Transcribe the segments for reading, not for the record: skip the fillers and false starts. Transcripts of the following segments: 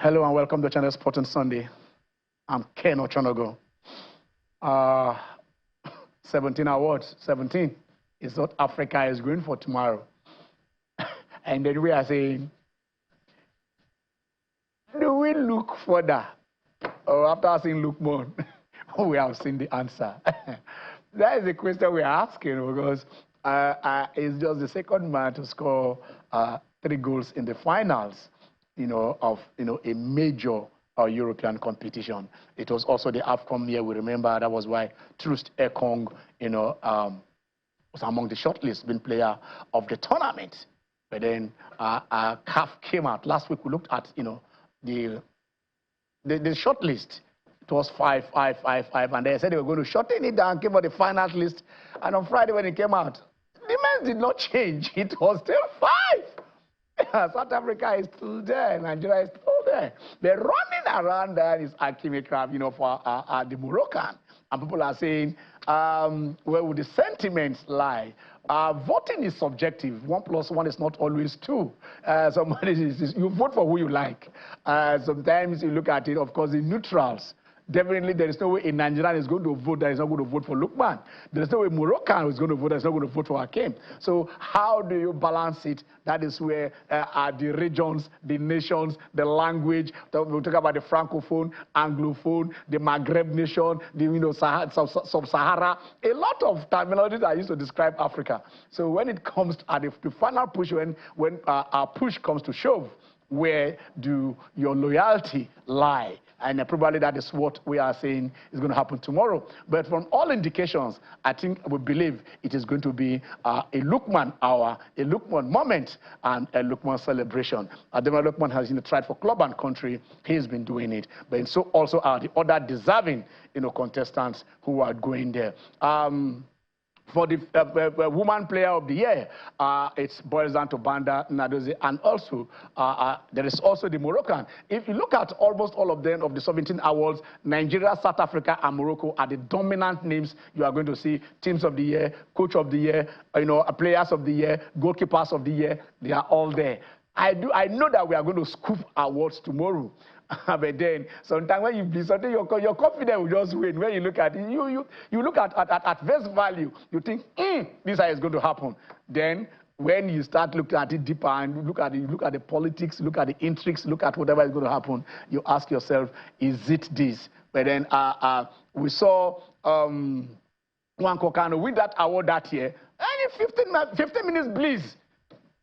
Hello and welcome to Channel Sport on Sunday. I'm Ken Ochonogo. 17 awards, 17 is what Africa is going for tomorrow. And then we are saying, do we look further? Or after seeing look more, we have seen the answer. That is the question we're asking because he's just the second man to score 3 goals in the finals, of a major European competition. It was also the AFCON year. We remember that was why Troost Ekong, was among the shortlist, being player of the tournament. But then CAF came out last week. We looked at the shortlist. It was 5, 5, 5, 5, and they said they were going to shorten it down, came out the final list. And on Friday when it came out, the men did not change. It was still 5. South Africa is still there. Nigeria is still there. They're running around there is Akimi Crab, for the Moroccan. And people are saying, where would the sentiments lie? Voting is subjective. 1 + 1 is not always 2. You vote for who you like. Sometimes you look at it, of course, the neutrals. Definitely, there is no way a Nigerian is going to vote that is not going to vote for Lukman. There is no way a Moroccan is going to vote that is not going to vote for Hakim. So how do you balance it? That is where the regions, the nations, the language, we'll talk about the Francophone, Anglophone, the Maghreb nation, the Sub-Sahara, a lot of terminologies are used to describe Africa. So when it comes to the final push, when our push comes to shove, where do your loyalty lie? And probably that is what we are saying is going to happen tomorrow. But from all indications, I think we believe it is going to be a Lukman hour, a Lukman moment, and a Lukman celebration. Adema Lukman has tried for club and country. He's been doing it. But so also are the other deserving contestants who are going there. For the Woman Player of the Year, it boils down to Banda Nadozie, and also there is also the Moroccan. If you look at almost all of them, of the 17 awards, Nigeria, South Africa, and Morocco are the dominant names. You are going to see Teams of the Year, Coach of the Year, Players of the Year, Goalkeepers of the Year. They are all there. I know that we are going to scoop awards tomorrow. But then sometimes when you do something, your confidence will just win. When you look at it, you look at face value, you think, this is going to happen. Then when you start looking at it deeper and look at the politics, look at the intrigues, look at whatever is going to happen, you ask yourself, is it this? But then we saw Juan Kokano win that award that year. And in 15 minutes, please.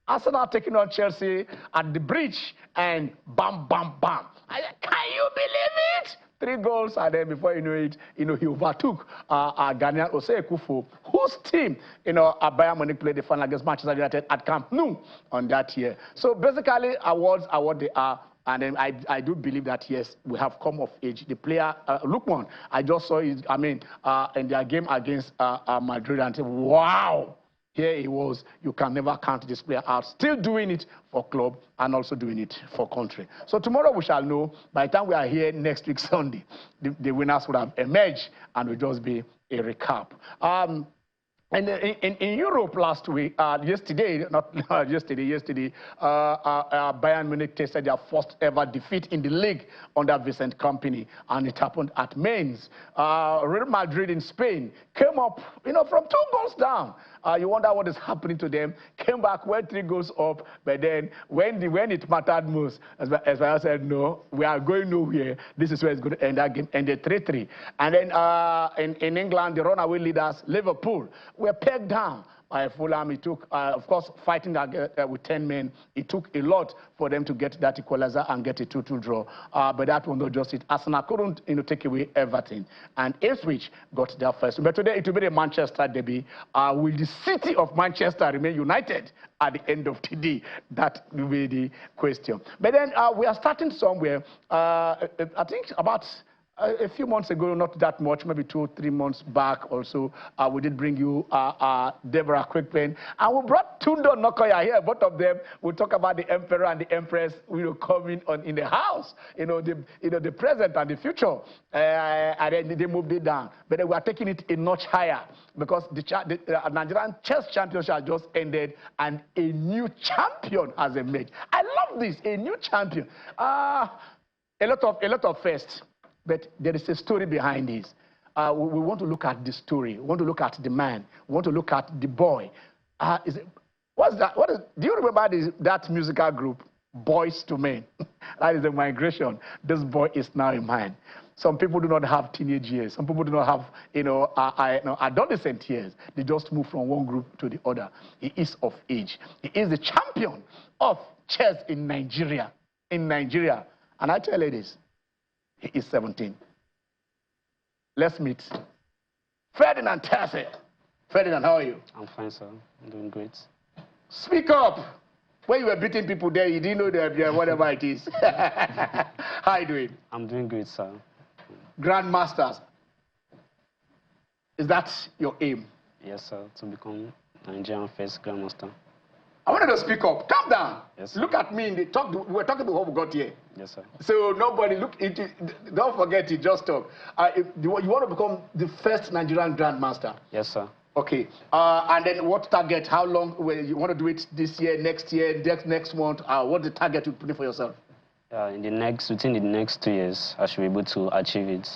Arsenal taking on Chelsea at the bridge, and bam, bam, bam. Can you believe it? 3 goals, and then before you know it, he overtook Ghanaian Osei Kufo, whose team, Bayern Munich played the final against Manchester United at Camp Nou on that year. So basically, awards are what they are. And then I do believe that, yes, we have come of age. The player, Lukman, I just saw his, in their game against Madrid, and said, wow. Here he was. You can never count this player out. Still doing it for club and also doing it for country. So tomorrow we shall know. By the time we are here next week Sunday, the winners would have emerged and will just be a recap. And in Europe last week, yesterday, Bayern Munich tasted their first ever defeat in the league under Vincent Kompany, and it happened at Mainz. Real Madrid in Spain came up, from 2 goals down. You wonder what is happening to them. Came back, went 3 goals up, but then when it mattered most, as I said, no, we are going nowhere. This is where it's going to end. That game ended 3-3. And then in England, the runaway leaders, Liverpool, were pegged down by Fulham. It took, of course, fighting with 10 men. It took a lot for them to get that equalizer and get a 2-2 draw. But that was not just it. Arsenal couldn't, take away everything. And Ipswich got their first. But today it will be the Manchester derby. Will the city of Manchester remain united at the end of the day? That will be the question. But then we are starting somewhere. I think about a few months ago, not that much, maybe 2 or 3 months back also, we did bring you Deborah Quickpen, and we brought Tundo Nokoya here. Both of them will talk about the emperor and the empress, coming on in the house, the present and the future, and then they moved it down. But they were taking it a notch higher because the Nigerian chess championship has just ended, and a new champion has emerged. I love this, a new champion. a lot of firsts, but there is a story behind this. We want to look at the story. We want to look at the man. We want to look at the boy. What's that? Do you remember that musical group, Boys to Men? That is the migration. This boy is now a man. Some people do not have teenage years. Some people do not have, adolescent years. They just move from one group to the other. He is of age. He is the champion of chess in Nigeria. And I tell you this, he is 17. Let's meet Ferdinand Tassel. Ferdinand, how are you? I'm fine, sir. I'm doing great. Speak up. When you were beating people there, you didn't know that whatever it is. How are you doing? I'm doing great, sir. Grandmasters. Is that your aim? Yes, sir. To become Nigerian first grandmaster. I wanted to speak up. Calm down. Yes, sir. Look at me in the talk. We're talking before we got here. Yes, sir. So nobody look into. Don't forget it. Just talk. You want to become the first Nigerian grandmaster? Yes, sir. Okay. And then what target? How long? You want to do it this year, next year, next month? What's the target you put in for yourself? Within the next 2 years, I should be able to achieve it.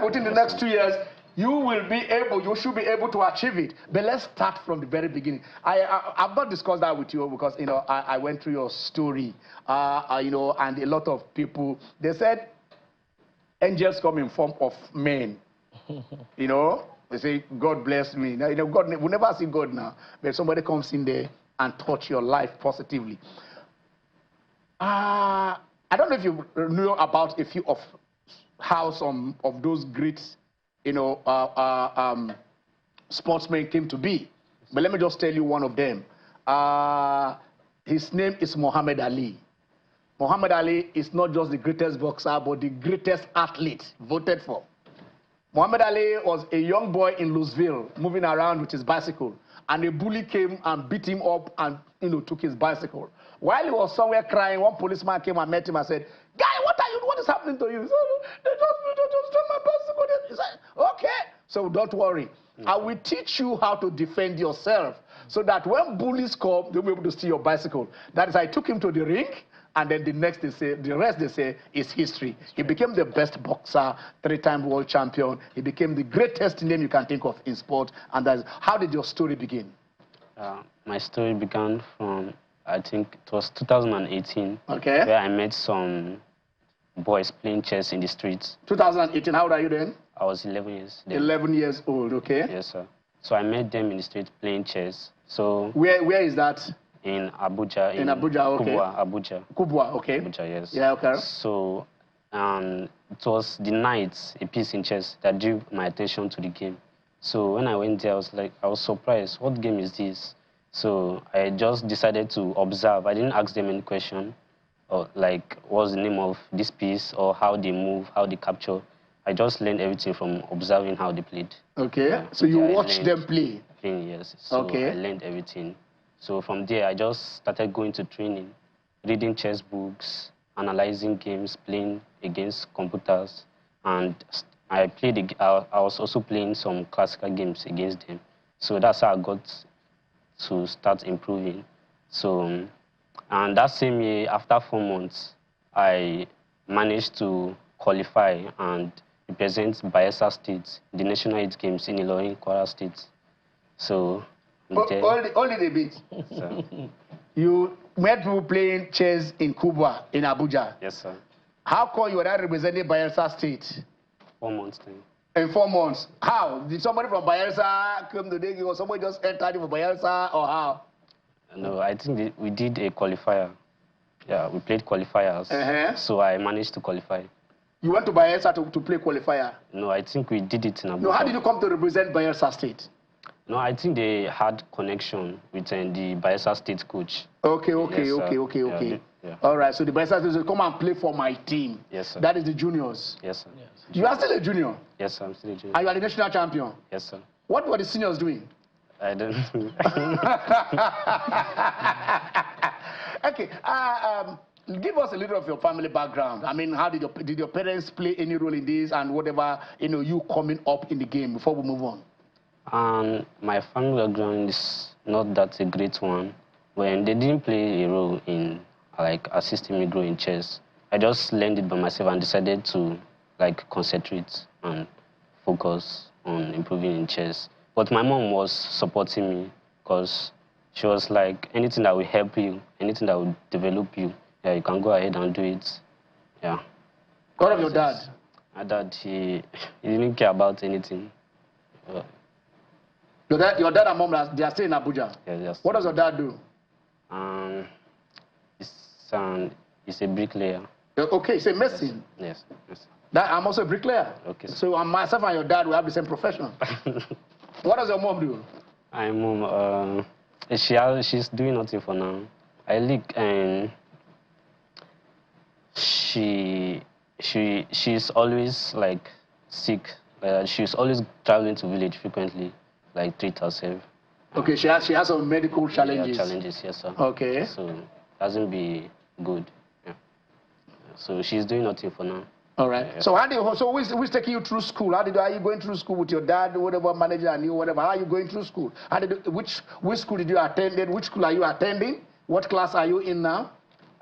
Within the next 2 years, you should be able to achieve it. But let's start from the very beginning. I've not discussed that with you because, I went through your story, and a lot of people, they said angels come in form of men, They say, God bless me. Now, God, we never see God now, but somebody comes in there and touch your life positively. I don't know if you know about a few of how some of those great, sportsmen came to be. But let me just tell you one of them. His name is Muhammad Ali. Muhammad Ali is not just the greatest boxer, but the greatest athlete voted for. Muhammad Ali was a young boy in Louisville, moving around with his bicycle. And a bully came and beat him up and, took his bicycle. While he was somewhere crying, one policeman came and met him and said, "Guy, what is happening to you?" He said, "They just stole my bicycle." He said, "Okay, so don't worry. I will teach you how to defend yourself so that when bullies come, they'll be able to steal your bicycle." That is, I took him to the ring. And then the rest they say is history. He became the best boxer, 3-time world champion. He became the greatest name you can think of in sport. And that's how did your story begin? My story began from, I think it was 2018. Okay. Where I met some boys playing chess in the streets. 2018, how old are you then? I was 11 years then. 11 years old, okay. Yes, sir. So I met them in the street playing chess. So where is that? In Abuja. In Abuja, okay. Kubwa, Abuja. Kubwa, okay. Abuja, yes. Yeah, okay. So, it was the night, a piece in chess, that drew my attention to the game. So when I went there, I was surprised. What game is this? So I just decided to observe. I didn't ask them any question, or what's the name of this piece, or how they move, how they capture. I just learned everything from observing how they played. Okay. So you watched them play? Playing, yes. So okay. I learned everything. So from there, I just started going to training, reading chess books, analyzing games, playing against computers. And I was also playing some classical games against them. So that's how I got to start improving. So, and that same year, after 4 months, I managed to qualify and represent Bayelsa State, the National Youth Games in Ilorin, Kwara State. So, only a bit. So. You met people playing chess in Kubwa, in Abuja. Yes, sir. How come you were not representing Bayelsa State? 4 months then. In 4 months. How? Did somebody from Bayelsa come today, or somebody just entered for Bayelsa, or how? No, I think we did a qualifier. Yeah, we played qualifiers. So I managed to qualify. You went to Bayelsa to play qualifier? No, I think we did it in Abuja. No, how did you come to represent Bayelsa State? No, I think they had connection with the Bayelsa State coach. Okay. Yeah. All right, so the Bayelsa State said, "Come and play for my team." Yes, sir. That is the juniors. Yes, sir. Yes. You are still a junior? Yes, sir, I'm still a junior. And you are the national champion? Yes, sir. What were the seniors doing? I don't know. Okay, give us a little of your family background. I mean, how did your parents play any role in this, and whatever, you coming up in the game before we move on? My family background is not that a great one. When they didn't play a role in assisting me grow in chess, I just learned it by myself and decided to like concentrate and focus on improving in chess. But my mom was supporting me because she was like, anything that will help you, anything that will develop you, yeah, you can go ahead and do it. Yeah. What of your dad? My dad, he didn't care about anything. Your dad and mom, they are still in Abuja? Yeah, yes. What does your dad do? He's a bricklayer. Okay, he's a mason. Yes, yes. I'm also a bricklayer. Okay. So myself and your dad, we have the same profession. What does your mom do? My mom, she's doing nothing for now. I think she's always like sick. She's always traveling to village frequently, like treat herself. Okay, she has some medical challenges. Yeah, challenges, yes, sir. Okay. So it hasn't been good. Yeah. So she's doing nothing for now. All right. Yeah. So who's taking you through school? Are you going through school with your dad, whatever manager and you, whatever? How are you going through school? Which school did you attend? Which school are you attending? What class are you in now?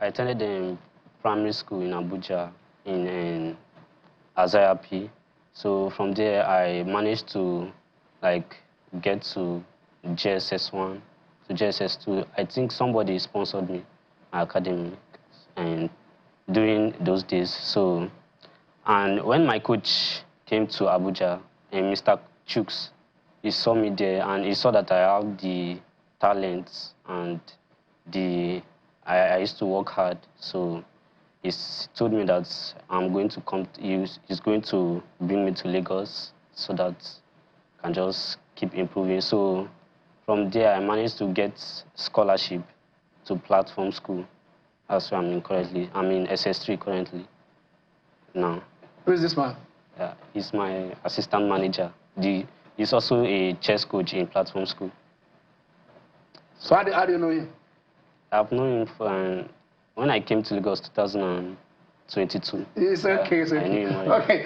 I attended in primary school in Abuja in Azaya P. So from there I managed to like get to JSS1 to JSS2. I think somebody sponsored me my academic and during those days. So, and when my coach came to Abuja, and Mr. Chooks, he saw me there and he saw that I have the talent and I used to work hard. So he told me that I'm going to come. He's going to bring me to Lagos so that I can just keep improving. So from there, I managed to get scholarship to platform school. That's where I'm in currently. I'm in SS3 currently now. Who is this man? Yeah, he's my assistant manager. He's also a chess coach in platform school. So how do you know him? I've known him from when I came to Lagos 2022. It's okay, it's okay. I knew him already. Okay,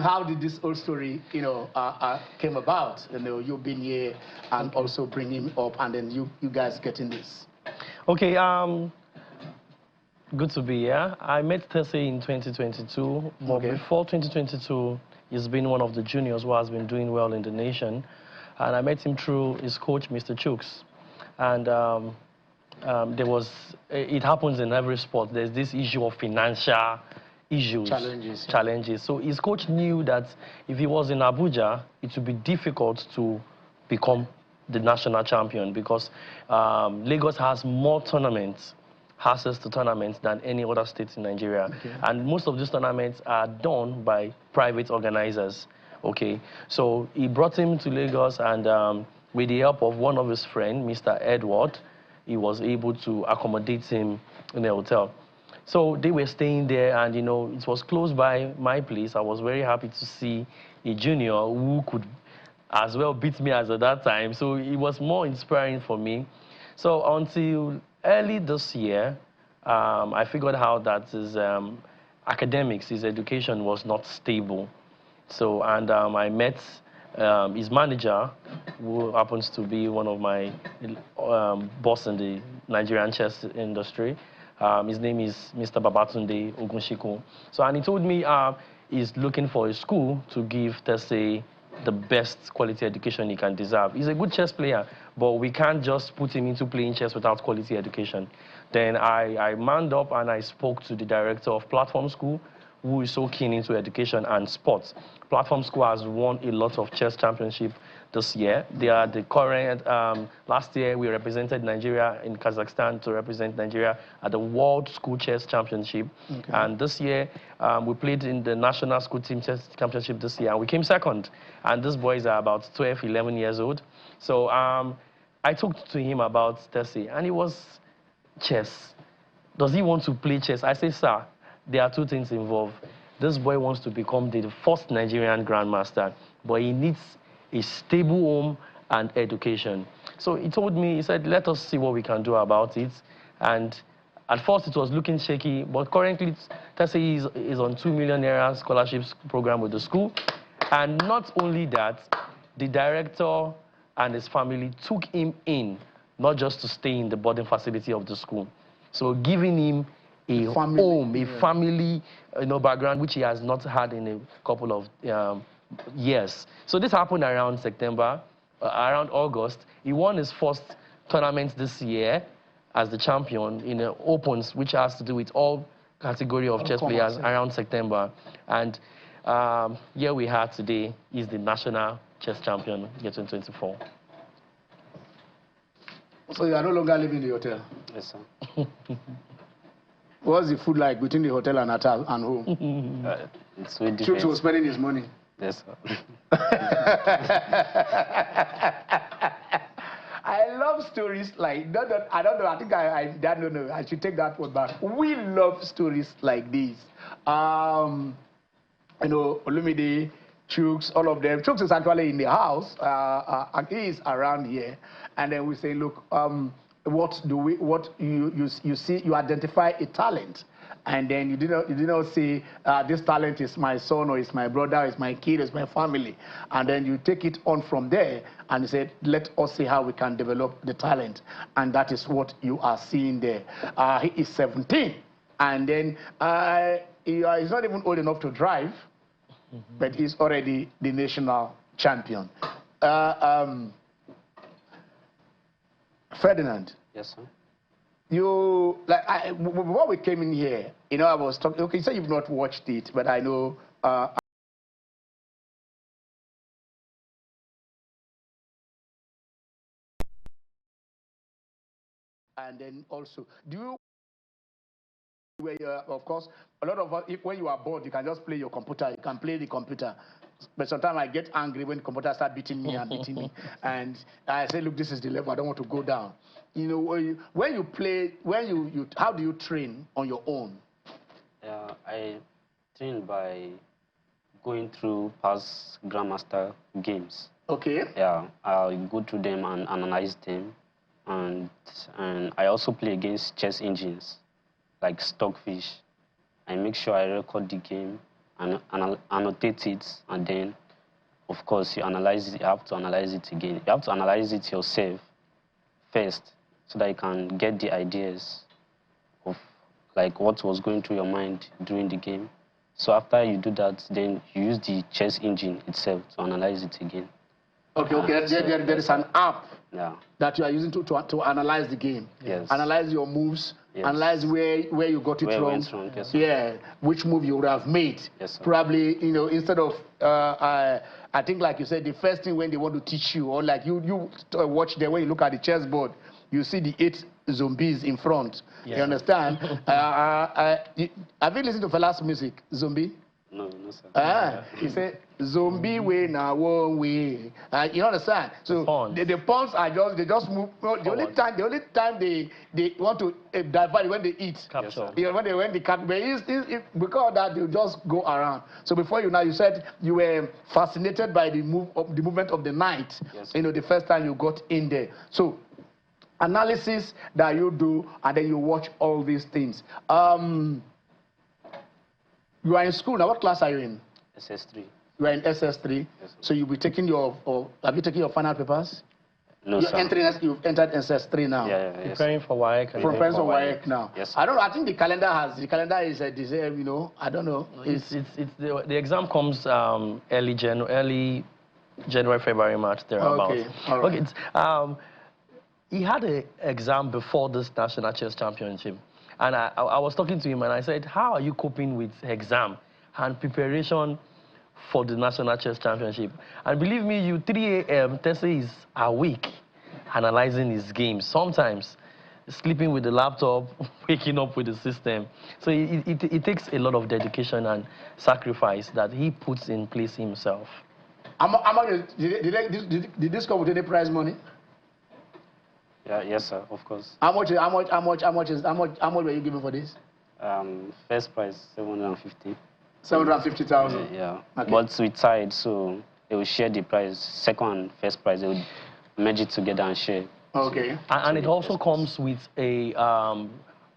how did this whole story, came about? You being here and also bringing him up, and then you guys getting this. Okay, good to be here. I met Tessie in 2022, but before 2022, he's been one of the juniors who has been doing well in the nation, and I met him through his coach, Mr. Chooks, and it happens in every sport. There's this issue of financial issues, challenges. So his coach knew that if he was in Abuja, it would be difficult to become the national champion because Lagos has more tournaments, access to tournaments than any other state in Nigeria. Okay. And most of these tournaments are done by private organizers. Okay, so he brought him to Lagos and with the help of one of his friends, Mr. Edward, he was able to accommodate him in a hotel. So they were staying there, and it was close by my place. I was very happy to see a junior who could as well beat me as at that time. So it was more inspiring for me. So until early this year, I figured out that his academics, his education was not stable. So, and I met his manager, who happens to be one of my boss in the Nigerian chess industry. His name is Mr. Babatunde Ogunshiku. So, and he told me he's looking for a school to give Tessie the best quality education he can deserve. He's a good chess player, but we can't just put him into playing chess without quality education. Then I manned up and I spoke to the director of Platform School, who is so keen into education and sports. Platform School has won a lot of chess championships this year. They are the current, last year we represented Nigeria in Kazakhstan to represent Nigeria at the World School Chess Championship. Okay. And this year, we played in the National School Team Chess Championship this year, and we came second. And these boys are about 12, 11 years old. So I talked to him about Tessie, and it was chess. Does he want to play chess? I say, sir, there are two things involved. This boy wants to become the first Nigerian grandmaster, but he needs a stable home and education. So he told me, he said, let us see what we can do about it. And at first it was looking shaky, but currently Tessie is on 2 million naira scholarships program with the school. And not only that, the director and his family took him in not just to stay in the boarding facility of the school. So giving him a home, a family, background, which he has not had in a couple of years. So this happened around September, around August. He won his first tournament this year as the champion in the Opens, which has to do with all category of chess players around September. And here we are today, he's the national chess champion year 2024. So you are no longer living in the hotel? Yes, sir. What's the food like between the hotel and home? It's very different. Chuks was spending his money. Yes, sir. I love stories like that. I don't know. I think I don't know. I should take that word back. We love stories like these. Olumide, Chuks, all of them. Chuks is actually in the house. And he is around here. And then we say, look, what you see, you identify a talent. And then you did not say, this talent is my son, or it's my brother, it's my kid, it's my family. And then you take it on from there and you say, let us see how we can develop the talent. And that is what you are seeing there. He is 17. And then he's not even old enough to drive, but he's already the national champion. Ferdinand. Yes, sir. Before we came in here, I was talking, okay, you say you've not watched it, but I know, and then also, of course, a lot of us, when you are bored, you can just play your computer, you can play the computer. But sometimes I get angry when the computer starts beating me and beating me. And I say, look, this is the level, I don't want to go down. When you play, how do you train on your own? I train by going through past Grandmaster games. Okay. Yeah, I'll go through them and analyze them. And I also play against chess engines, like Stockfish. I make sure I record the game and annotate it, and then, of course, you analyze it. You have to analyze it again. You have to analyze it yourself first, so that you can get the ideas of like what was going through your mind during the game. So after you do that, then you use the chess engine itself to analyze it again. Okay. There is an app that you are using to analyze the game. Yes. Analyze your moves. Yes. Analyze where you got it wrong. Yes, yeah, which move you would have made. Yes, sir. Probably, instead of, I think like you said, the first thing when they want to teach you, or like you watch there, when you look at the chessboard, you see the 8 zombies in front. Yes. You understand? Have you listened to Fela's music, Zombie? No, sir. He said, zombie way now, one way. You understand? So the pawns are just move. The only time they want to divide when they eat. Capture. When they capture. Because of that, they just go around. So before you said you were fascinated by the movement of the knight. Yes. The first time you got in there. So analysis that you do, and then you watch all these things. You are in school now. What class are you in? SS3. You are in SS3. Yes, so you'll be taking have you taken your final papers? No, sir. You've entered SS3 now. Yeah. Preparing for WAEC. Preparing for WAEC now. Yes, sir. I don't know. I think the calendar is I don't know. The exam comes early January, February, March, thereabouts. Okay. All right. Okay. He had an exam before this National Chess Championship. And I was talking to him and I said, how are you coping with exam and preparation for the National Chess Championship? And believe me, 3 a.m., Tese is awake, analyzing his games. Sometimes sleeping with the laptop, waking up with the system. So it takes a lot of dedication and sacrifice that he puts in place himself. Did this come with any prize money? Yes, sir, of course. How much were you given for this? First prize, 750. 750,000. Yeah. Okay. But we tied, so they will share the prize. Second and first prize, they will merge it together and share. Okay. And it also comes with a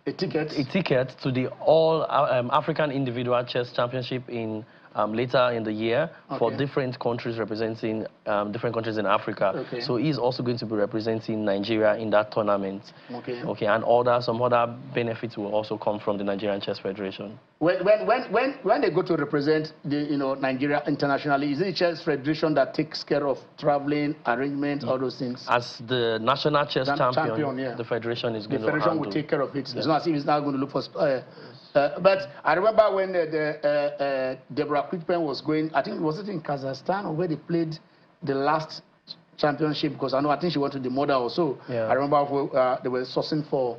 ticket. A ticket to the All African Individual Chess Championship in later in the year for Okay. different countries representing different countries in Africa. Okay. So he's also going to be representing Nigeria in that tournament. Okay. Okay, and some other benefits will also come from the Nigerian Chess Federation. When they go to represent the Nigeria internationally, is it the Chess Federation that takes care of traveling arrangements, all those things? As the national chess champion, yeah. the federation is going to handle. The federation will take care of it. It's not as if it's not going to look for. But I remember when Deborah Quickpen was going. I think was it in Kazakhstan or where they played the last championship? Because I think she went to the Mother also. Yeah. I remember they were sourcing for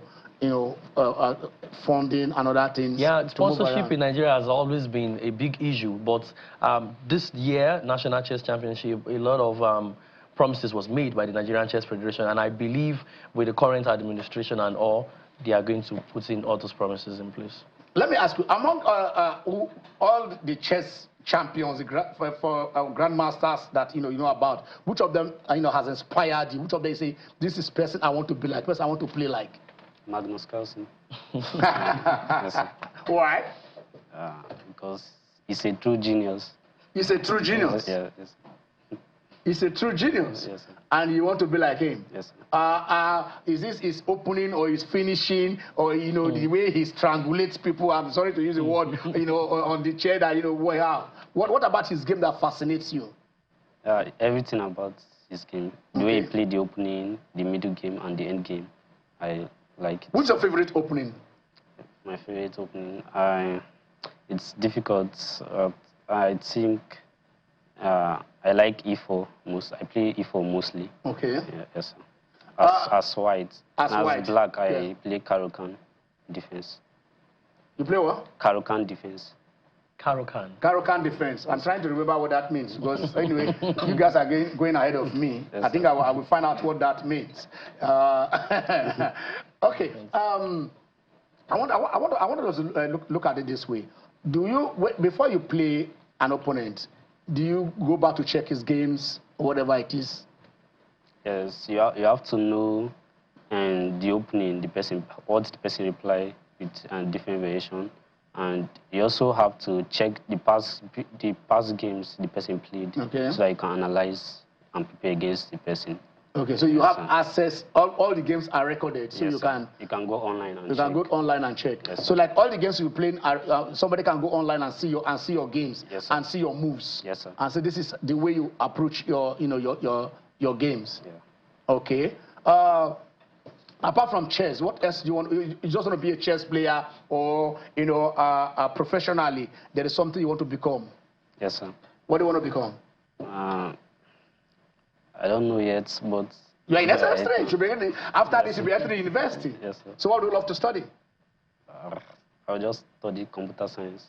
funding and other things. Yeah, sponsorship in Nigeria has always been a big issue, but this year, National Chess Championship, a lot of promises was made by the Nigerian Chess Federation, and I believe with the current administration and all, they are going to put in all those promises in place. Let me ask you, among all the chess champions, for grandmasters that you know about, which of them has inspired you? Which of them say, this is person I want to be like, person I want to play like? Magnus Carlsen. Yes, why? Because he's a true genius. He's a true genius? Yes. He's a true genius? Yes, sir. And you want to be like him? Yes, sir. Is this his opening or his finishing or, the way he strangulates people? I'm sorry to use the word, on the chair that, wow. What about his game that fascinates you? Everything about his game. The way he played the opening, the middle game, and the end game. I like it. What's your favorite opening? My favorite opening? It's difficult. I think I like E4 most. I play E4 mostly. Okay. Yeah, yes, sir. As white. As white. As black, I play Caro-Kann defense. You play what? Caro-Kann defense. Caro-Kann. Caro-Kann defense. I'm trying to remember what that means because anyway, you guys are going ahead of me. Yes, I think I will find out what that means. Okay. I want us to look at it this way. Do you, before you play an opponent, do you go back to check his games or whatever it is? Yes, you have to know the opening, what the person reply with different variation, and you also have to check the past games the person played, okay, so that you can analyze and prepare against the person. Okay, so you have access. All the games are recorded, so yes, you can go online and check. Can go online and check. Yes, so like all the games you play, somebody can go online and see your games, yes, and see your moves. Yes, sir. And so this is the way you approach your games. Yeah. Okay. Apart from chess, what else do you want? You just want to be a chess player, or professionally, there is something you want to become? Yes, sir. What do you want to become? I don't know yet, but you are in SS3. After this, you'll be entering university. Yes, sir. So what do you love to study? I'll just study computer science.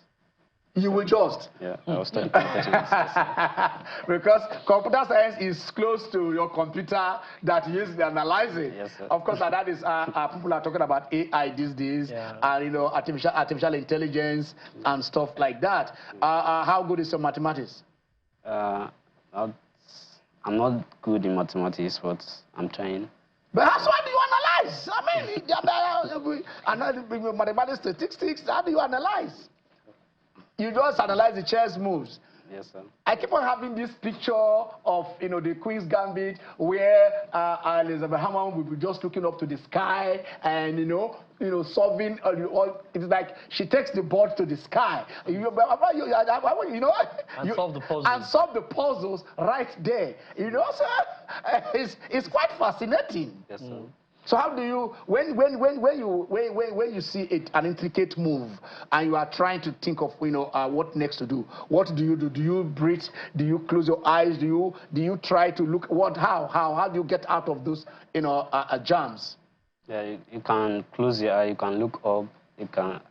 You will just? Yeah, I'll study computer science. Because computer science is close to your computer that you use to analyze it. Yes, sir. Of course, and that is, people are talking about AI these days, and artificial intelligence and stuff like that. How good is your mathematics? I'm not good in mathematics, but I'm trying. But that's why do you analyze? I mean, mathematics, statistics, how do you analyze? You just analyze the chess moves. Yes, sir. I keep on having this picture of, the Queen's Gambit where Elizabeth Hammond will be just looking up to the sky and, solving, it's like she takes the board to the sky. And solve the puzzles. And solve the puzzles right there. So it's quite fascinating. Yes, sir. So how do you, when you see an intricate move and you are trying to think of what next to do, what do you do? Do you breathe? Do you close your eyes? Do you try to look how do you get out of those jams? Yeah, you can close your eye, you can look up,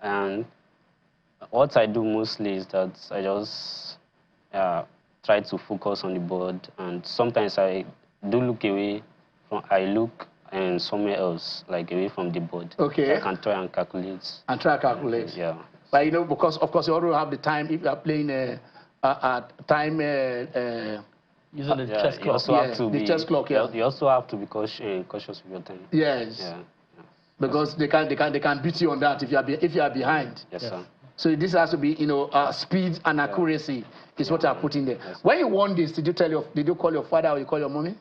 and what I do mostly is that I just try to focus on the board, and sometimes I do look away and somewhere else, like away from the board. Okay. So I can try and calculate. Yeah. But because of course you already have the time if you are playing using the chess clock. You also have to the chess clock. Yeah. You also have to be cautious with your time. Yes. Yeah. Because they can beat you on that if you are behind. Yes, sir. So this has to be, you know, speed and accuracy is what I put in there. Yes. When you won this, did you call your father or you call your mommy?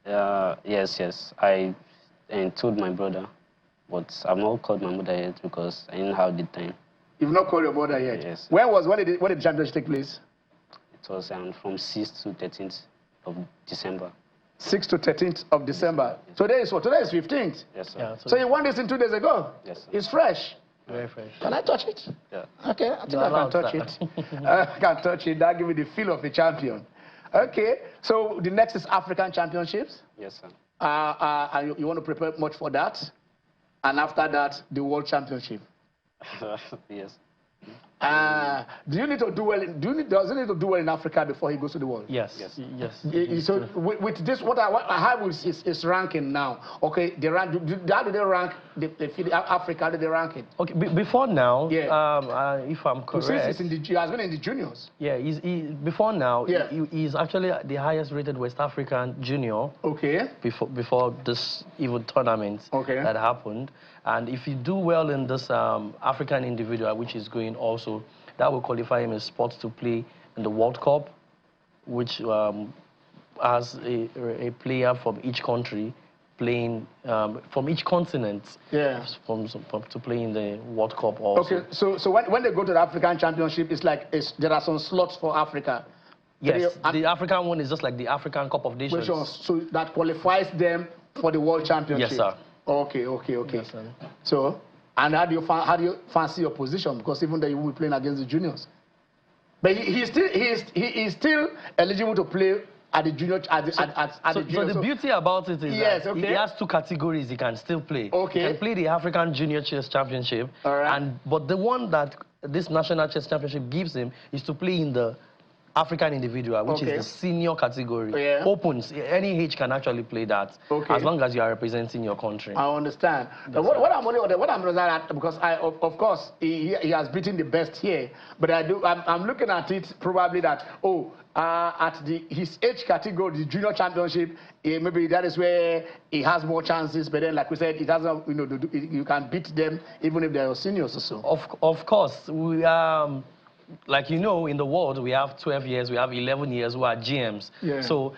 Yes. I told my brother, but I've not called my mother yet because I didn't have the time. You've not called your mother yet? Yes. When did the championship take place? It was from 6th to 13th of December. 6th to 13th of December. Yes. Today is what? Today is 15th. Yes, sir. Yeah, So you won this in 2 days ago? Yes, sir. It's fresh. Very fresh. Can I touch it? Yeah. Okay, I think You're I can allowed, touch sir. it. I can touch it. That give me the feel of a champion. Okay, so the next is African Championships. Yes, sir. And you want to prepare much for that? And after that, the World Championship. Yes. Do you need to do well? Does he need to do well in Africa before he goes to the world? Yes. Yes. Yes. So with this, what I have is ranking now. Okay, they rank. How do they rank Africa? How do they rank it? Okay. Before now, Yeah. if I'm correct, Since he has been in the juniors. yeah, before now, Yeah. he's actually the highest rated West African junior. Okay. Before this even tournament that happened. And if you do well in this African individual, which is going also, that will qualify him as spot to play in the World Cup, which has a player from each country playing, from each continent, to play in the World Cup also. Okay, so when they go to the African Championship, it's like there are some slots for Africa. Yes, the African one is just like the African Cup of Nations. So that qualifies them for the World Championship. Yes, sir. Okay. Yes, sir. So, and how do you fancy your position? Because even though you will be playing against the juniors, but he is still eligible to play at the junior So the beauty about it is that he has two categories he can still play. Okay. He can play the African Junior Chess Championship. All right. But the one that this National Chess Championship gives him is to play in the African individual, which is the senior category. Yeah. Opens. Any age can actually play that, as long as you are representing your country. I understand. What I'm at, because of course he has beaten the best here, but I'm looking at it probably that at his age category, the junior championship, maybe that is where he has more chances. But then, like we said, it doesn't. You can beat them even if they are seniors or so. Of course, we like in the world, we have 12 years, we have 11 years who are GMs. Yeah. So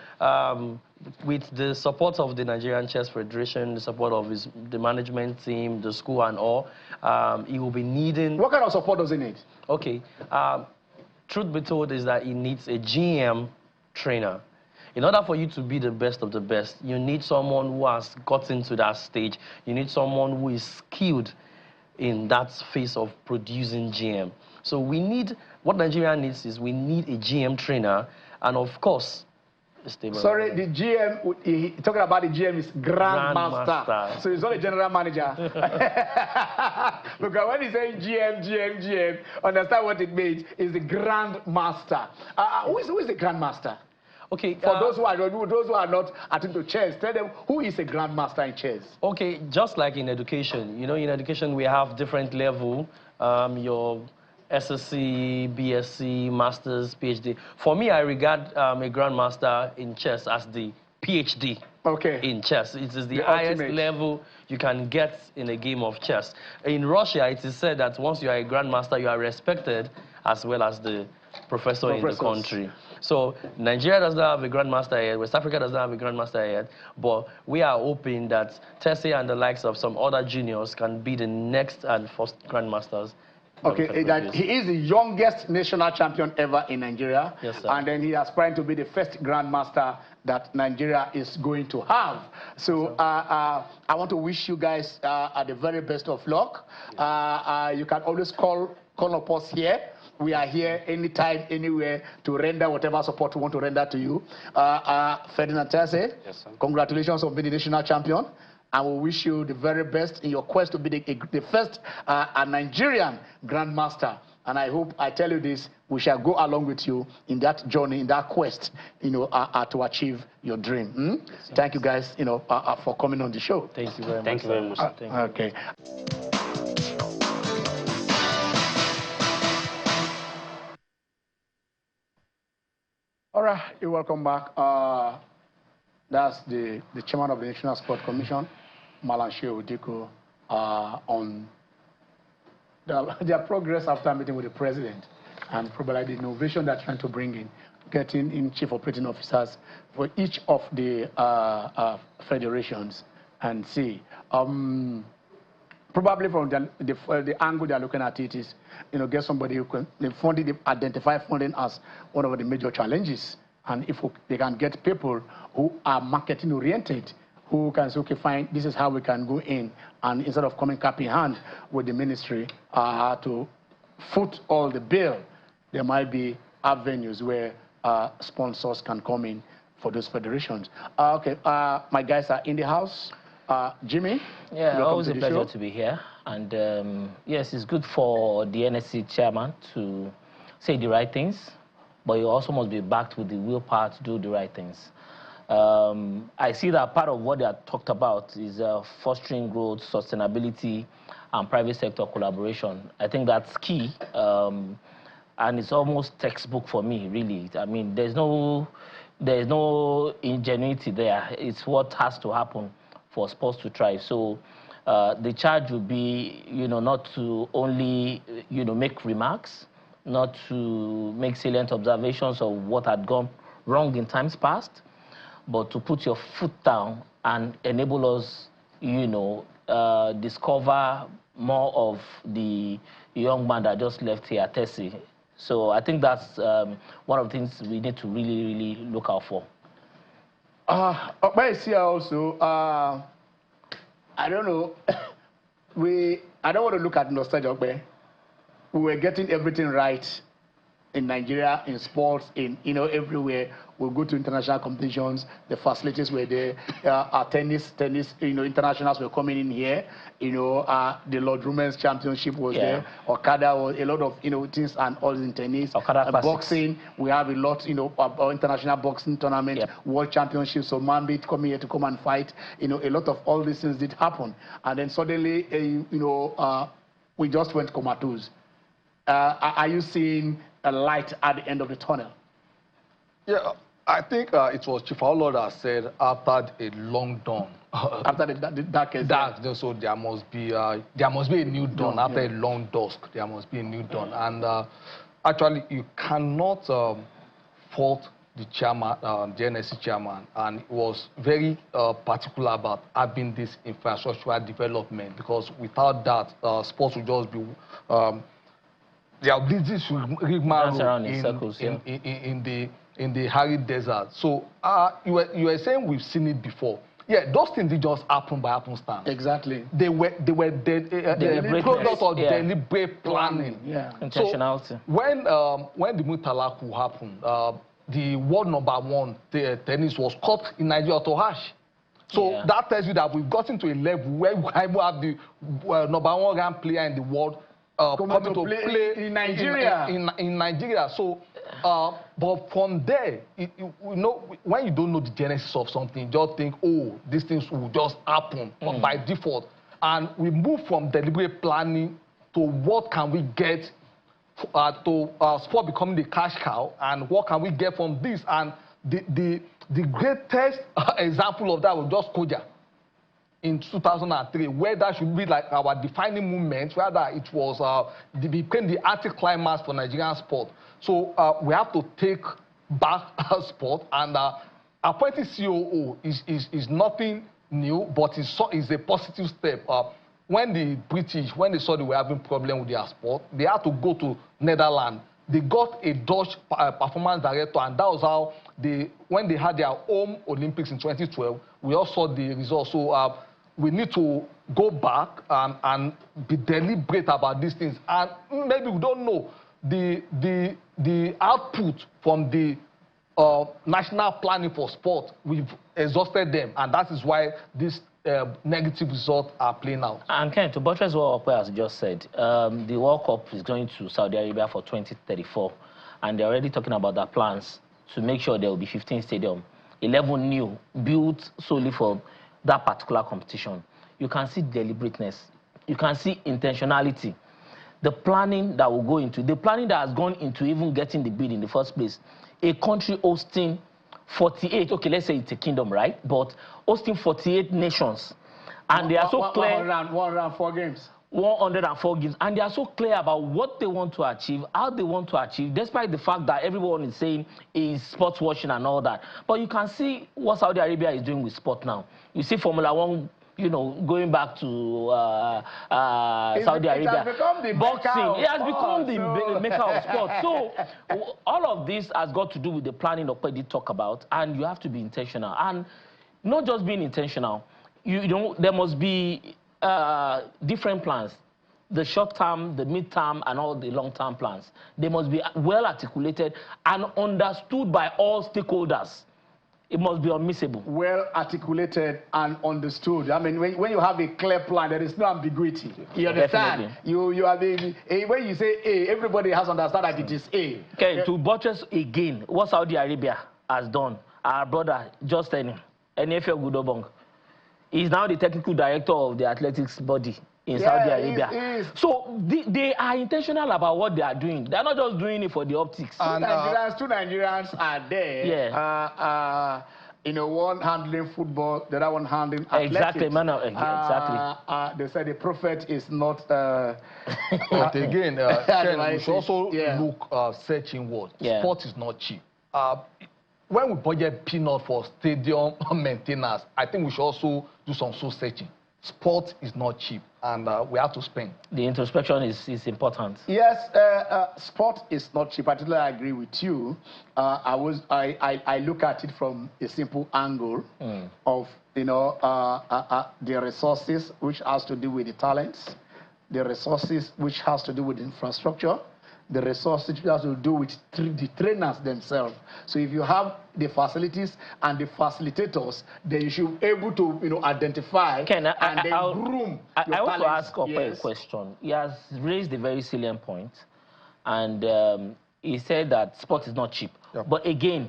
with the support of the Nigerian Chess Federation, the support of the management team, the school and all, he will be needing... What kind of support does he need? Okay. Truth be told is that he needs a GM trainer. In order for you to be the best of the best, you need someone who has gotten to that stage. You need someone who is skilled in that phase of producing GM. So what Nigeria needs is we need a GM trainer, and of course, sorry, the GM, talking about the GM is Grandmaster. So he's not a general manager. Because when he's saying GM, understand what it means, is the Grandmaster. Who is the Grandmaster? Okay. For those who are not attuned to chess, tell them who is a Grandmaster in chess. Okay, just like in education, in education we have different level, your SSC, BSc, Masters, PhD. For me, I regard a Grandmaster in chess as the PhD in chess. It is the highest level you can get in a game of chess. In Russia, it is said that once you are a Grandmaster, you are respected as well as the professor in the country. So Nigeria does not have a Grandmaster yet, West Africa does not have a Grandmaster yet, but we are hoping that Tessie and the likes of some other juniors can be the next and first Grandmasters. Okay, that he is the youngest national champion ever in Nigeria. Yes, sir. And then he aspiring to be the first Grandmaster that Nigeria is going to have. So I want to wish you guys the very best of luck. You can always call up us here. We are here anytime, anywhere to render whatever support we want to render to you. Ferdinand Tessie, yes, congratulations on being the national champion. And we wish you the very best in your quest to be the first Nigerian Grandmaster. And I hope, I tell you this, we shall go along with you in that journey, in that quest, to achieve your dream. Yes, thank you guys, for coming on the show. Thank you very much. Thank you very much. Okay. All right, you're welcome back. That's the chairman of the National Sport Commission, Malan Shehu Diko, on their progress after meeting with the president and probably the innovation they're trying to bring in, getting in chief operating officers for each of the federations and see. Probably from the angle they're looking at it is, get somebody who can identify funding as one of the major challenges. And if they can get people who are marketing oriented, who can say, okay, fine, this is how we can go in, and instead of coming cap in hand with the ministry to foot all the bill, there might be avenues where sponsors can come in for those federations. Okay, my guys are in the house. Jimmy? Yeah, always a pleasure to be here. And yes, it's good for the NSC chairman to say the right things, but you also must be backed with the willpower to do the right things. I see that part of what they have talked about is fostering growth, sustainability, and private sector collaboration. I think that's key, and it's almost textbook for me, really. I mean, there's no ingenuity there. It's what has to happen for sports to thrive. So the charge would be, not to only, make remarks, not to make salient observations of what had gone wrong in times past, but to put your foot down and enable us, discover more of the young man that just left here at Tessie. So I think that's one of the things we need to really, really look out for. I see also, I don't know, I don't want to look at nostalgia, but we were getting everything right in Nigeria, in sports, in, everywhere. We'll go to international competitions, the facilities were there, our tennis, internationals were coming in here, the Lord Women's Championship was there, Okada was a lot of, things and all in tennis, boxing, we have a lot, our international boxing tournament, world championships, so Mambit coming here to come and fight, a lot of all these things did happen. And then suddenly, we just went comatose. Are you seeing a light at the end of the tunnel? Yeah, I think it was Chief Lord that said after a long dawn. After the darkest dark, so there must be a new dawn. After a long dusk, there must be a new dawn. And actually, you cannot fault the chairman, the NSC chairman, and he was very particular about having this infrastructural development, because without that, sports would just be there are this in the arid desert. So you were saying we've seen it before. Yeah, those things did just happen by happenstance. Exactly. They were the product of deliberate planning. Yeah. Intentionality. So when the Murtala coup happened, the world #1 tennis was caught in Nigeria to hash. So that tells you that we've gotten to a level where we have the #1 ranked player in the world coming to play in Nigeria. In Nigeria. So, but from there, when you don't know the genesis of something, you just think, oh, these things will just happen by default. And we move from deliberate planning to what can we get to sport becoming the cash cow, and what can we get from this. And the greatest example of that was just Koja in 2003, where that should be like our defining movement, rather it was became the anti-climax for Nigerian sport. So we have to take back our sport, and appointing COO is nothing new, but it's a positive step. When the British, when they saw they were having problem with their sport, they had to go to Netherlands. They got a Dutch performance director, and that was how when they had their home Olympics in 2012, we all saw the results. So we need to go back and be deliberate about these things. And maybe we don't know the output from the national planning for sport. We've exhausted them, and that is why these negative results are playing out. And Ken, to buttress what Okwe has just said, the World Cup is going to Saudi Arabia for 2034, and they're already talking about their plans to make sure there will be 15 stadiums, 11 new, built solely for that particular competition. You can see deliberateness. You can see intentionality. The planning that will go into, the planning that has gone into even getting the bid in the first place. A country hosting 48, okay, let's say it's a kingdom, right? But hosting 48 nations. And they are so clear. One round, 4 games. 104 games, and they are so clear about what they want to achieve, how they want to achieve, despite the fact that everyone is saying is sports washing and all that. But you can see what Saudi Arabia is doing with sport now. You see Formula One, going back to Saudi Arabia. Boxing, it has become the maker of sport. So all of this has got to do with the planning Okpe did talk about, and you have to be intentional. And not just being intentional, there must be different plans. The short term, the mid term, and all the long term plans. They must be well articulated and understood by all stakeholders. It must be unmissable. Well articulated and understood. I mean, when you have a clear plan, there is no ambiguity. You understand? Definitely. You are when you say A, everybody has to understand that it is A. Okay, to buttress again what Saudi Arabia has done, our brother Justin Enefe Gudobong is now the technical director of the athletics body in Saudi Arabia. So they are intentional about what they are doing. They are not just doing it for the optics. And two Nigerians are there. Yeah. One handling football, the other one handling athletics. Exactly, exactly. They said the prophet is not. But again, we should also look searching what sport is not cheap. When we budget peanut for stadium maintenance, I think we should also do some soul searching. Sport is not cheap, and we have to spend. The introspection is important. Yes, sport is not cheap. I totally agree with you. I look at it from a simple angle of the resources, which has to do with the talents, the resources which has to do with infrastructure, the resources which has to do with the trainers themselves. So if you have the facilities and the facilitators, then you should be able to identify groom your talents. I want to ask a question. He has raised a very salient point, and he said that sport is not cheap. Yeah. But again,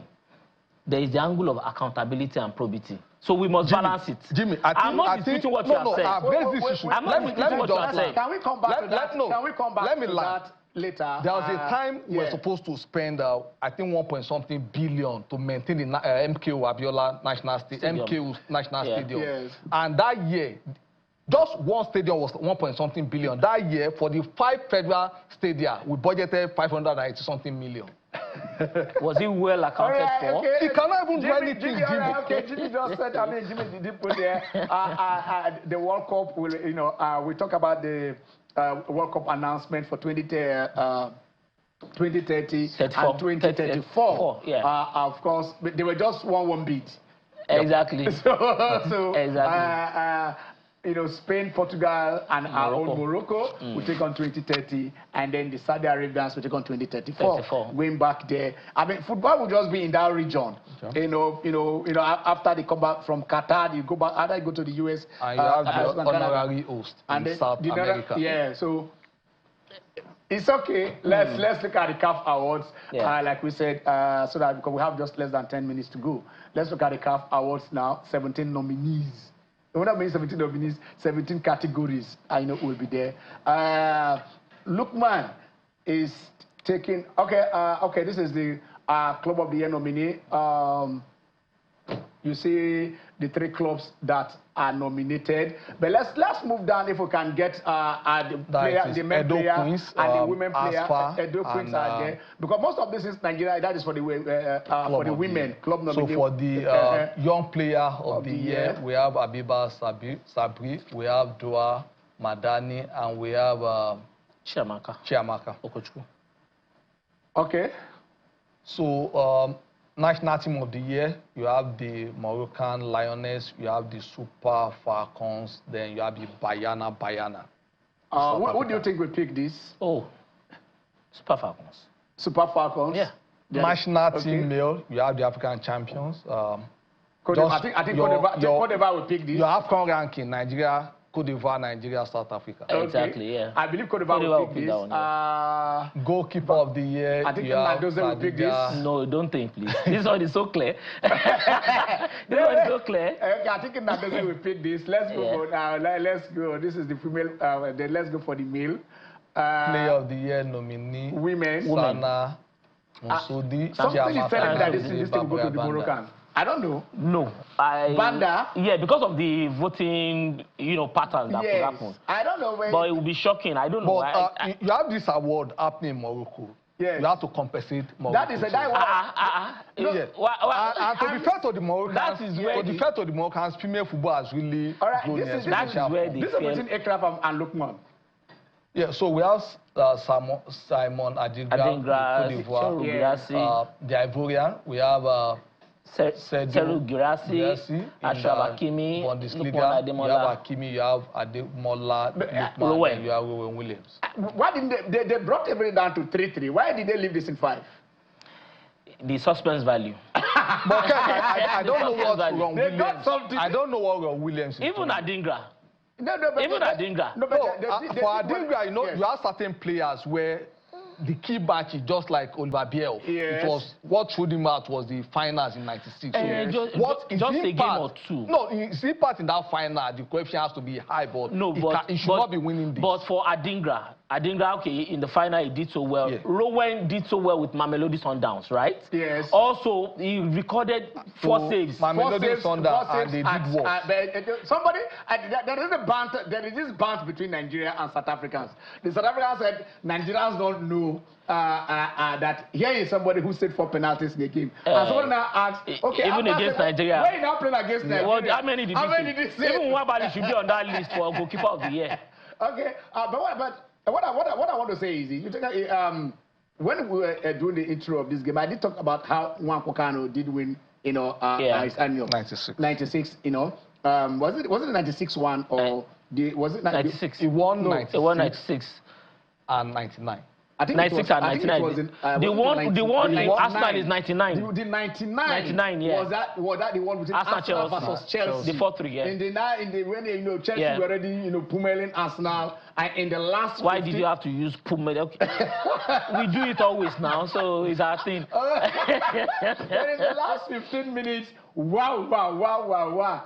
there is the angle of accountability and probity. So we must balance it. Jimmy, I'm not disputing what you have said. I'm not disputing what you have said. Can we come back to that? Can we come back to that later? There was a time we were supposed to spend, I think, 1.something billion to maintain the MKO Abiola National Stadium. Yes. And that year, just one stadium was 1.something billion. That year, for the 5 federal stadia, we budgeted 580-something million. Was it well accounted for? Okay. He cannot even do anything, Jimmy. Okay, Jimmy just said, Jimmy did put there, the World Cup will, we talk about the World Cup announcement for 2030 and 2034. Of course, but they were just one beat. Exactly. Exactly. Spain, Portugal, and our own Morocco will take on 2030, and then the Saudi Arabians will take on 2034. Going back there, I mean, football will just be in that region. Okay. After they come back from Qatar, you go back. After you go to the US, and you have the honorary host in South America. Yeah, so it's okay. Let's look at the CAF awards. Like we said, so that because we have just less than 10 minutes to go. Let's look at the CAF awards now. 17 nominees. When I mean 17 nominees, 17 categories, I know will be there. Lukman is taking, okay, this is the Club of the Year nominee. You see the 3 clubs that are nominated. But let's move down if we can get the men player Queens, and the women player. Edo Queens are there. Because most of this is Nigeria, that is for the women club nominee. So for the young player of the year, we have Abiba Sabri, we have Dua Madani, and we have Chiamaka Okochukwu. Okay. So national team of the year, you have the Moroccan Lioness, you have the Super Falcons, then you have the Bayana. Who do you think will pick this? Oh, Super Falcons. Super Falcons? Yeah. National team male, you have the African champions. I think Cote d'Ivoire will pick this. Your AFCON ranking, Nigeria, Cote d'Ivoire, Nigeria, South Africa. Okay. Exactly, yeah. I believe Cote d'Ivoire will pick this. Goalkeeper of the year. I think Nadoze will pick this. No, don't think, please. This one is so clear. This one is so clear. Okay, I think Nadoze will pick this. Let's go. Let's go. This is the female. Let's go for the male. Player of the year nominee. Women. Sana Musudi. Something is telling me that this thing will go to the Moroccan. I don't know. No. Banda? Yeah, because of the voting, pattern that could happen. I don't know. But it will be shocking. I don't know. But you have this award happening in Morocco. Yes. You have to compensate Morocco. That is a And to be fair to the Moroccans, female football has really grown. This is where this is between Ekraf and Lukman. Yeah, so we have Simon Adingra, Cote d'Ivoire, the Ivorian. We have Seru Girassi, Ashraf Hakimi, Bundesliga. You have Hakimi, you have Ademola, Lukman, you have Rowan Williams. Why didn't they brought everything down to 3-3? Why did they leave this in 5? The suspense value. But I don't know what's wrong with Williams. I don't know what wrong Williams is. Even Adingra. Even Adingra. For Adingra, you have certain players where the key match is just like Oliver Biel. Yes. It was what showed him out was the finals in '96. Just a game or two. No, his impact in that final, the coefficient has to be high, but he should not be winning this. But for Adingra, okay, in the final he did so well. Yeah. Rowan did so well with Mamelodi Sundowns, right? Yes. Also, he recorded 4 saves. Mamelodi Sundowns, and they did worse. There is this bant between Nigeria and South Africans. The South Africans said Nigerians don't know that here is somebody who saved 4 penalties in the game. And someone now asked, okay, even against Nigeria. Where you now playing against Nigeria? Well, how many did he save? Even Wabali should be on that list for goalkeeper of the year. Okay, but what I want to say is, you think when we were doing the intro of this game, I did talk about how Juan Kokano did win, his annual 96. Was it the 96 one or was it 96? He won 96. He won 96 and 99. I think 96 and 99. The one in Arsenal is 99. The 99, yeah. Was that the one between Arsenal versus Chelsea? The 4-3, yeah. When Chelsea were already pummeling Arsenal, and in the last. Why did you have to use pummel? Okay. We do it always now, so it's our thing. Then in the last 15 minutes, wow.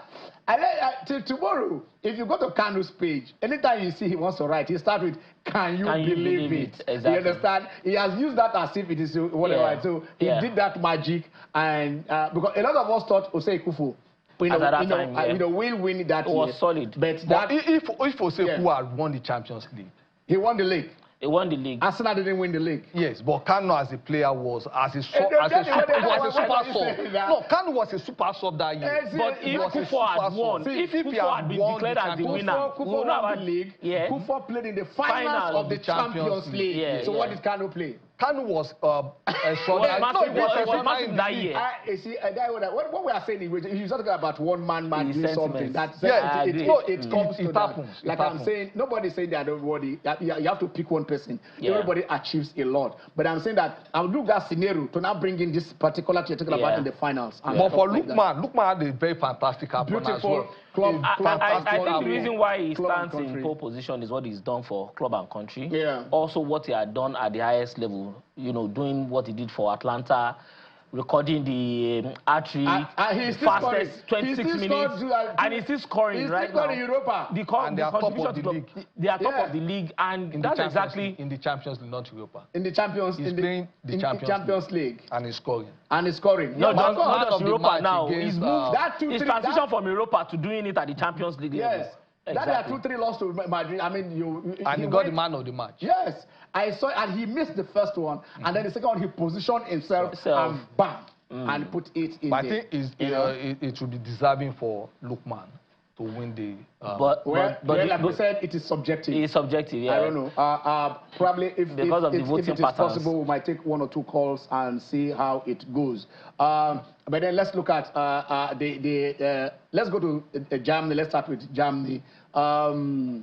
And then, till tomorrow, if you go to Kanu's page, anytime you see he wants to write, he starts with, can you believe it? Exactly. You understand? He has used that as if it is whatever. Yeah. So he did that magic, and because a lot of us thought Osei Kufu will win that year. Was solid. But if Osei Kufu had won the Champions League, he won the league. He won the league. Arsenal didn't win the league. Yes, but Kanu as a player was as a super sub. No, Kanu was a super sub that year. But if Kufu had won, if Kufu had been declared as the winner, Kufu won the league. Yeah. Kufu played in the finals of the Champions League. Yeah, so what did Kanu play? Kanu was massive that year. What we are saying is, you're talking about one man doing something. It comes to that. Like I'm saying, nobody's saying that nobody. You have to pick one person. Yeah. Everybody achieves a lot. But I'm saying that I would do that scenario to now bring in this particular you're talking about in the finals. But for Lukman had a very fantastic beautiful as well. Club, I think the reason why he stands in pole position is what he's done for club and country. Yeah. Also what he had done at the highest level, doing what he did for Atlanta, recording the hat-trick, fastest 26 minutes, and he's still scoring right now. Europa. And they are top of the league. They are top of the league, and that's exactly in the Champions League, not Europa. In the Champions, he's playing the Champions League, and he's scoring. And he's scoring. No, not just Europa now. He's moved. His transition from Europa to doing it at the Champions League. Yes. Exactly. That 2-3 lost to Madrid. I mean, he got the man of the match. Yes, I saw it, and he missed the first one, and then the second one he positioned himself and bam, and put it in. But I think it would be deserving for Lukman to win the. But like we said, it is subjective. It's subjective, yeah. I don't know. Probably if it is possible, we might take 1 or 2 calls and see how it goes. But then let's look at let's go to Germany. Let's start with Germany. The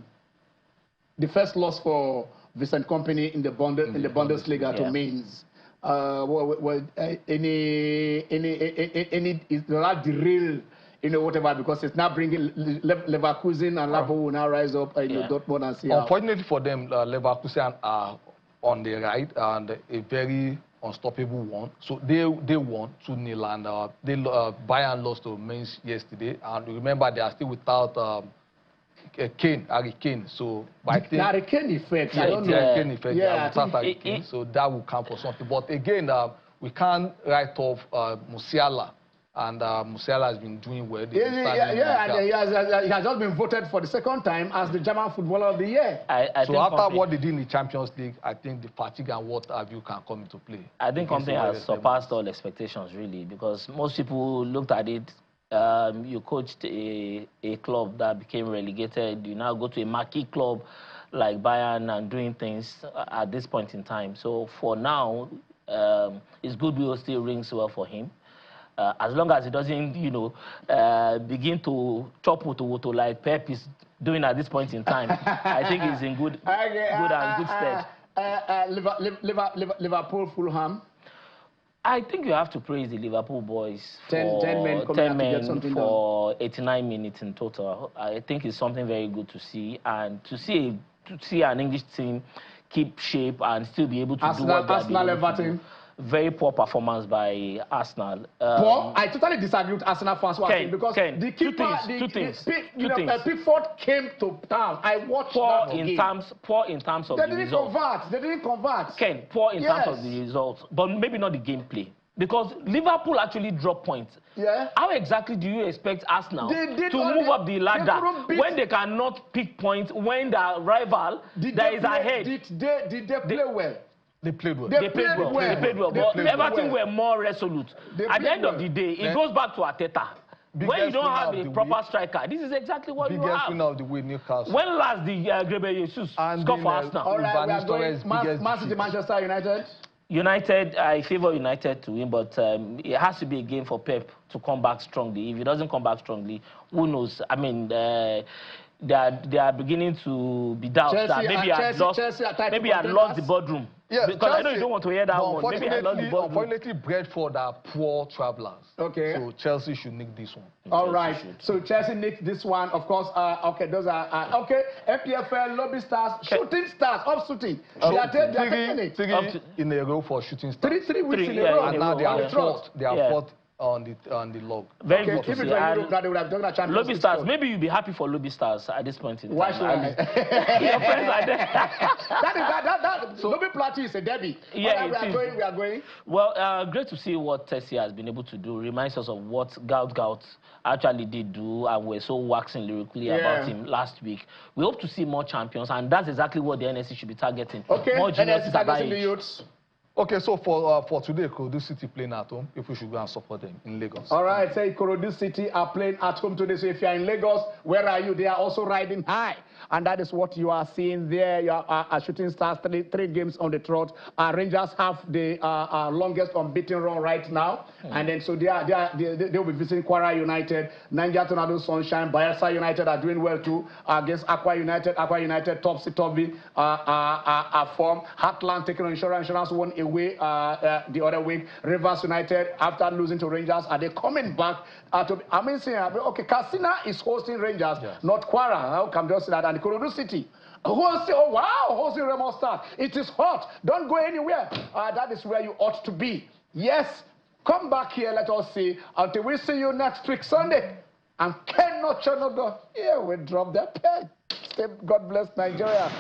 first loss for Vincent Kompany in the Bundesliga to Mainz. Is that derail? Whatever, because it's now bringing Leverkusen and Liverpool will now rise up Dortmund and see. Unfortunately for them, Leverkusen are on the right and a very unstoppable one. So they won 2-0 and Bayern lost to Mainz yesterday. And remember, they are still without Harry Kane. So by Harry Kane effect. Kane effect. Harry Kane, so that will count for something. But again, we can't write off Musiala and Musiala has been doing well. And he has just been voted for the second time as the German Footballer of the Year. So after what they did in the Champions League, I think the fatigue and what have you can come into play. I think Company has surpassed all expectations, really, because most people looked at it. You coached a club that became relegated. You now go to a marquee club like Bayern and doing things at this point in time. So for now, his goodwill still rings well for him. As long as he doesn't, you know, begin to chop woto like Pep is doing at this point in time, I think he's in good stead. Liverpool, Fulham. I think you have to praise the Liverpool boys for 10 men for 89 minutes in total. I think it's something very good to see, and to see an English team keep shape and still be able to do what they're able to do. Very poor performance by Arsenal. Poor? I totally disagree with Arsenal fans because the keeper, Pickford came to town. I watched poor in terms of the results. They didn't convert. Ken, poor in terms of the results, but maybe not the gameplay. Because Liverpool actually dropped points. Yeah. How exactly do you expect Arsenal to move up the ladder when they cannot pick points, when the rival that is ahead? Did they play well? They played well. They played well. But Everton were more resolute. At the end of the day, it goes back to Arteta. When you don't have a proper striker, this is exactly what you have. Biggest winner of the week, Newcastle. When last did Gabriel Jesus score for Arsenal? All right, we are going Man City, Manchester United. United, I favor United to win, but it has to be a game for Pep to come back strongly. If he doesn't come back strongly, who knows? I mean, they are beginning to be doubts that maybe I had lost the boardroom. Yeah, because Chelsea, I know you don't want to hear that one. Maybe I lost the boardroom. Unfortunately, Brentford are poor travelers. Okay. So Chelsea should nick this one. All right. So Chelsea nicked this one. Of course, okay, those are, okay. MPFL, Lobby Stars, Shooting Stars, up shooting. They are taking it. Three in a row for Shooting Stars. Three weeks in a row. And now they are fourth. They are fourth on the log. Very good to see. Lobby Stars, maybe you'll be happy for Lobby Stars at this point in time. Why should I? Your friends are there. So Lobby Plateau is a derby. Yeah, we are going. Well, great to see what Tessie has been able to do. Reminds us of what Gout actually did do, and we're so waxing lyrically about him last week. We hope to see more champions, and that's exactly what the NSC should be targeting. Okay, more NSC targeting the youths. Okay, so for today, Ikorodu City playing at home, if we should go and support them in Lagos. All right, say Ikorodu City are playing at home today. So if you're in Lagos, where are you? They are also riding high. And that is what you are seeing there. You are Shooting Stars, three games on the trot. Rangers have the longest unbeaten run right now. And then so they'll be visiting Kwara United, Niger Tornado Sunshine, Bayelsa United are doing well too against Aqua United. Aqua United, topsy-turvy form. Heartland taking on Insurance won away the other week. Rivers United, after losing to Rangers, are they coming back? Okay, Katsina is hosting Rangers, not Kwara. How come just that? And Ikorodu City, hosting Remo Stars. It is hot. Don't go anywhere. That is where you ought to be. Yes, come back here. Let us see. Until we see you next week, Sunday. And Ken Nochonogo, here we drop the pen. God bless Nigeria.